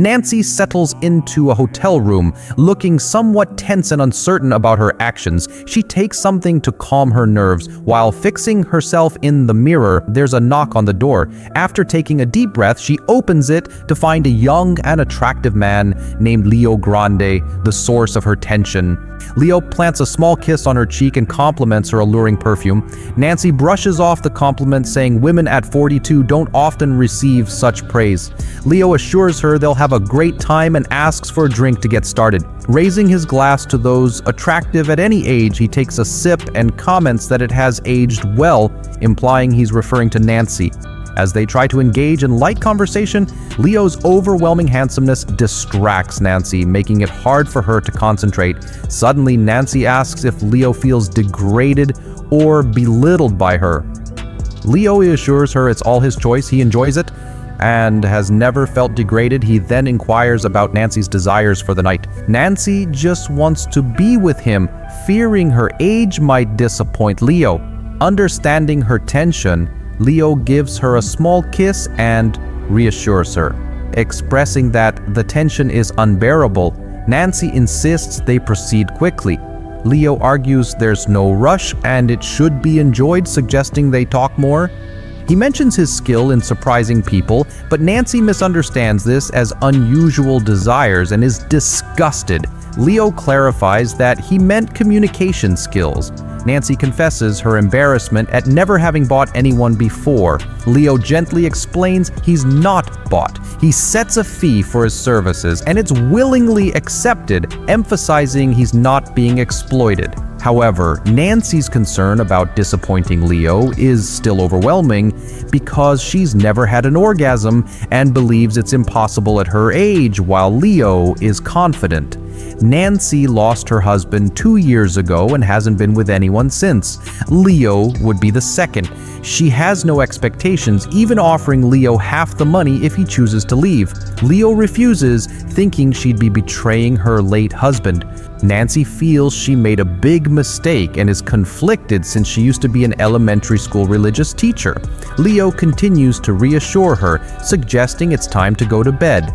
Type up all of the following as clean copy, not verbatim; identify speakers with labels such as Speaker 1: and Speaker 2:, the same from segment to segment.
Speaker 1: Nancy settles into a hotel room, looking somewhat tense and uncertain about her actions. She takes something to calm her nerves. While fixing herself in the mirror, there's a knock on the door. After taking a deep breath, she opens it to find a young and attractive man named Leo Grande, the source of her tension. Leo plants a small kiss on her cheek and compliments her alluring perfume. Nancy brushes off the compliment, saying women at 42 don't often receive such praise. Leo assures her they'll have a great time and asks for a drink to get started. Raising his glass to those attractive at any age, he takes a sip and comments that it has aged well, implying he's referring to Nancy. As they try to engage in light conversation, Leo's overwhelming handsomeness distracts Nancy, making it hard for her to concentrate. Suddenly, Nancy asks if Leo feels degraded or belittled by her. Leo assures her it's all his choice, he enjoys it, and has never felt degraded. He then inquires about Nancy's desires for the night. Nancy just wants to be with him, fearing her age might disappoint Leo. Understanding her tension, Leo gives her a small kiss and reassures her. Expressing that the tension is unbearable, Nancy insists they proceed quickly. Leo argues there's no rush and it should be enjoyed, suggesting they talk more. He mentions his skill in surprising people, but Nancy misunderstands this as unusual desires and is disgusted. Leo clarifies that he meant communication skills. Nancy confesses her embarrassment at never having bought anyone before. Leo gently explains he's not bought. He sets a fee for his services, and it's willingly accepted, emphasizing he's not being exploited. However, Nancy's concern about disappointing Leo is still overwhelming because she's never had an orgasm and believes it's impossible at her age, while Leo is confident. Nancy lost her husband 2 years ago and hasn't been with anyone since. Leo would be the second. She has no expectations, even offering Leo half the money if he chooses to leave. Leo refuses, thinking she'd be betraying her late husband. Nancy feels she made a big mistake and is conflicted since she used to be an elementary school religious teacher. Leo continues to reassure her, suggesting it's time to go to bed.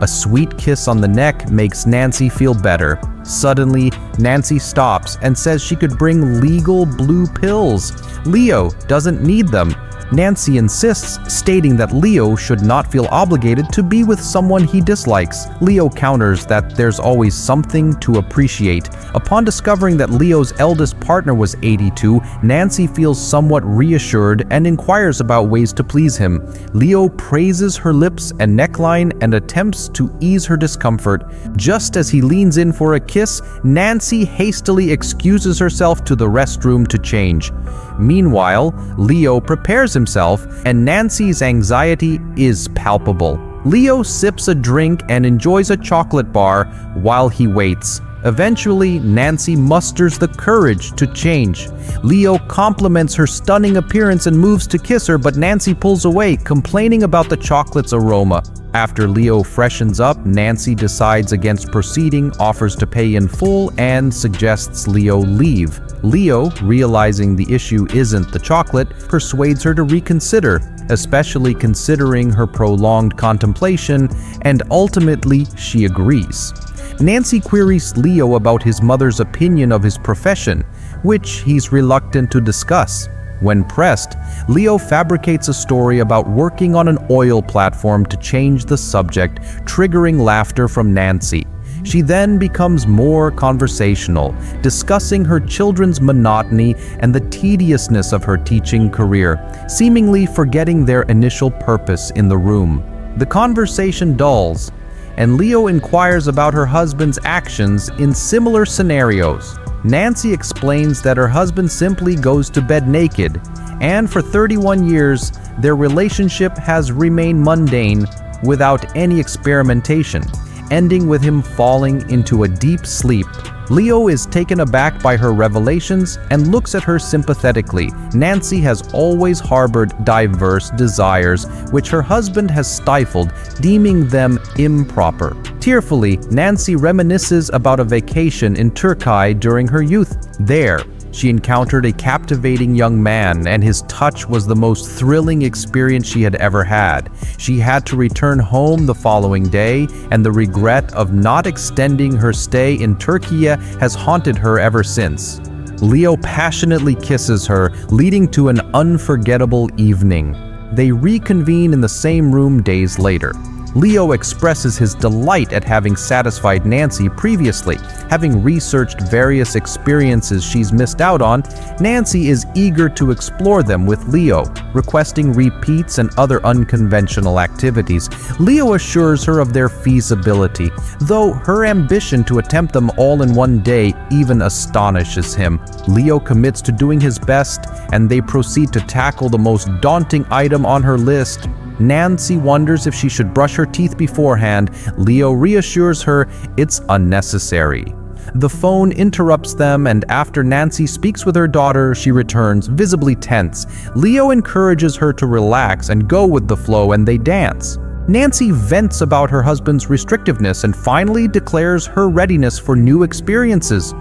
Speaker 1: A sweet kiss on the neck makes Nancy feel better. Suddenly, Nancy stops and says she could bring legal blue pills. Leo doesn't need them. Nancy insists, stating that Leo should not feel obligated to be with someone he dislikes. Leo counters that there's always something to appreciate. Upon discovering that Leo's eldest partner was 82, Nancy feels somewhat reassured and inquires about ways to please him. Leo praises her lips and neckline and attempts to ease her discomfort. Just as he leans in for a kiss, Nancy hastily excuses herself to the restroom to change. Meanwhile, Leo prepares himself, and Nancy's anxiety is palpable. Leo sips a drink and enjoys a chocolate bar while he waits. Eventually, Nancy musters the courage to change. Leo compliments her stunning appearance and moves to kiss her, but Nancy pulls away, complaining about the chocolate's aroma. After Leo freshens up, Nancy decides against proceeding, offers to pay in full, and suggests Leo leave. Leo, realizing the issue isn't the chocolate, persuades her to reconsider, especially considering her prolonged contemplation, and ultimately she agrees. Nancy queries Leo about his mother's opinion of his profession, which he's reluctant to discuss. When pressed, Leo fabricates a story about working on an oil platform to change the subject, triggering laughter from Nancy. She then becomes more conversational, discussing her children's monotony and the tediousness of her teaching career, seemingly forgetting their initial purpose in the room. The conversation dulls, and Leo inquires about her husband's actions in similar scenarios. Nancy explains that her husband simply goes to bed naked, and for 31 years, their relationship has remained mundane without any experimentation, ending with him falling into a deep sleep. Leo is taken aback by her revelations and looks at her sympathetically. Nancy has always harbored diverse desires, which her husband has stifled, deeming them improper. Tearfully, Nancy reminisces about a vacation in Turkey during her youth. There, She encountered a captivating young man, and his touch was the most thrilling experience she had ever had. She had to return home the following day, and the regret of not extending her stay in Turkey has haunted her ever since. Leo passionately kisses her, leading to an unforgettable evening. They reconvene in the same room days later. Leo expresses his delight at having satisfied Nancy previously. Having researched various experiences she's missed out on, Nancy is eager to explore them with Leo, requesting repeats and other unconventional activities. Leo assures her of their feasibility, though her ambition to attempt them all in one day even astonishes him. Leo commits to doing his best, and they proceed to tackle the most daunting item on her list. Nancy wonders if she should brush her teeth beforehand. Leo reassures her it's unnecessary. The phone interrupts them, and after Nancy speaks with her daughter, she returns, visibly tense. Leo encourages her to relax and go with the flow, and they dance. Nancy vents about her husband's restrictiveness and finally declares her readiness for new experiences.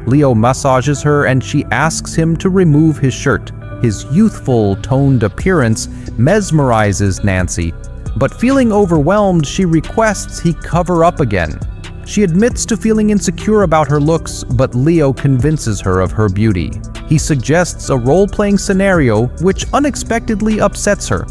Speaker 1: Leo massages her, and she asks him to remove his shirt. His youthful, toned appearance mesmerizes Nancy, but feeling overwhelmed, she requests he cover up again. She admits to feeling insecure about her looks, but Leo convinces her of her beauty. He suggests a role-playing scenario, which unexpectedly upsets her.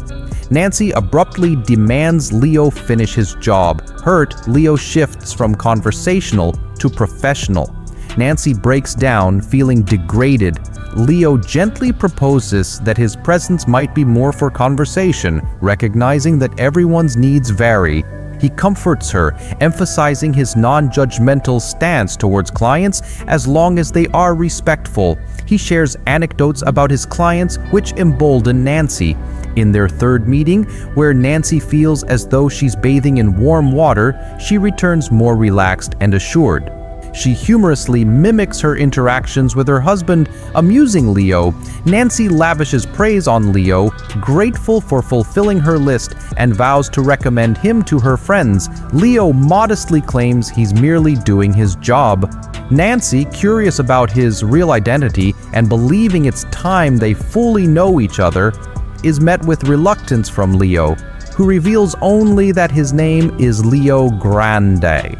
Speaker 1: Nancy abruptly demands Leo finish his job. Hurt, Leo shifts from conversational to professional. Nancy breaks down, feeling degraded. Leo gently proposes that his presence might be more for conversation, recognizing that everyone's needs vary. He comforts her, emphasizing his non-judgmental stance towards clients as long as they are respectful. He shares anecdotes about his clients, which embolden Nancy. In their third meeting, where Nancy feels as though she's bathing in warm water, she returns more relaxed and assured. She humorously mimics her interactions with her husband, amusing Leo. Nancy lavishes praise on Leo, grateful for fulfilling her list, and vows to recommend him to her friends. Leo modestly claims he's merely doing his job. Nancy, curious about his real identity and believing it's time they fully know each other, is met with reluctance from Leo, who reveals only that his name is Leo Grande.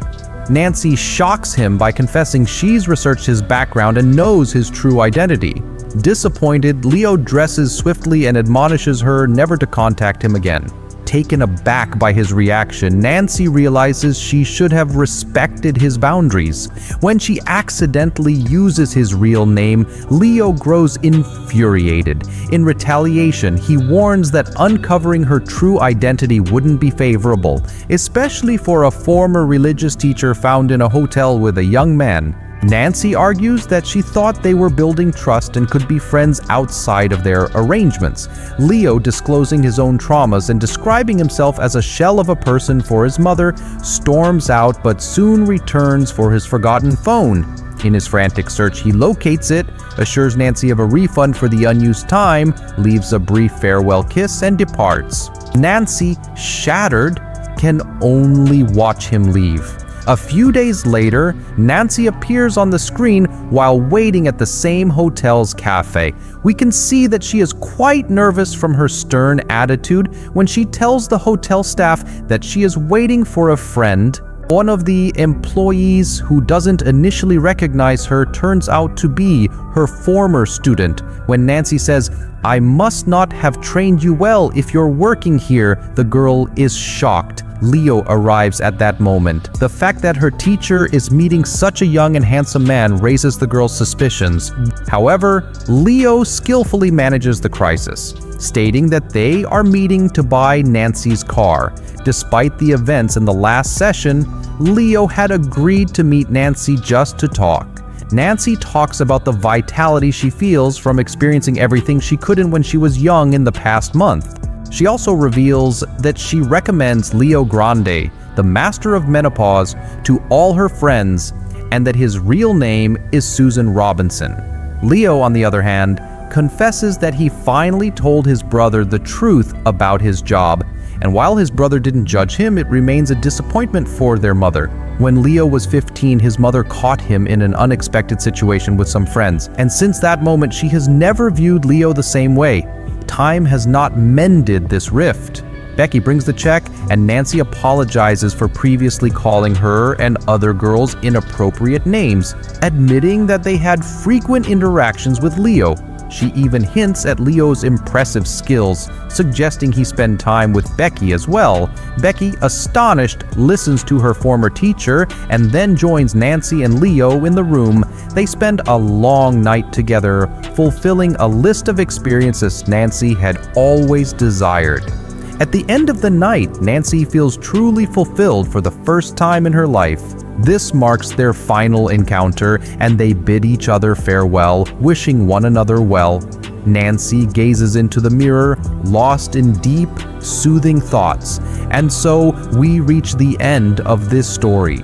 Speaker 1: Nancy shocks him by confessing she's researched his background and knows his true identity. Disappointed, Leo dresses swiftly and admonishes her never to contact him again. Taken aback by his reaction, Nancy realizes she should have respected his boundaries. When she accidentally uses his real name, Leo grows infuriated. In retaliation, he warns that uncovering her true identity wouldn't be favorable, especially for a former religious teacher found in a hotel with a young man. Nancy argues that she thought they were building trust and could be friends outside of their arrangements. Leo, disclosing his own traumas and describing himself as a shell of a person for his mother, storms out but soon returns for his forgotten phone. In his frantic search, he locates it, assures Nancy of a refund for the unused time, leaves a brief farewell kiss, and departs. Nancy, shattered, can only watch him leave. A few days later, Nancy appears on the screen while waiting at the same hotel's cafe. We can see that she is quite nervous from her stern attitude when she tells the hotel staff that she is waiting for a friend. One of the employees who doesn't initially recognize her turns out to be her former student. When Nancy says, "I must not have trained you well if you're working here," the girl is shocked. Leo arrives at that moment. The fact that her teacher is meeting such a young and handsome man raises the girl's suspicions. However, Leo skillfully manages the crisis, stating that they are meeting to buy Nancy's car. Despite the events in the last session, Leo had agreed to meet Nancy just to talk. Nancy talks about the vitality she feels from experiencing everything she couldn't when she was young in the past month. She also reveals that she recommends Leo Grande, the master of menopause, to all her friends, and that his real name is Susan Robinson. Leo, on the other hand, confesses that he finally told his brother the truth about his job, And while his brother didn't judge him, it remains a disappointment for their mother. When Leo was 15, his mother caught him in an unexpected situation with some friends, and since that moment, she has never viewed Leo the same way. Time has not mended this rift. Becky brings the check, and Nancy apologizes for previously calling her and other girls inappropriate names, admitting that they had frequent interactions with Leo. She even hints at Leo's impressive skills, suggesting he spend time with Becky as well. Becky, astonished, listens to her former teacher and then joins Nancy and Leo in the room. They spend a long night together, fulfilling a list of experiences Nancy had always desired. At the end of the night, Nancy feels truly fulfilled for the first time in her life. This marks their final encounter, and they bid each other farewell, wishing one another well. Nancy gazes into the mirror, lost in deep, soothing thoughts. And so we reach the end of this story.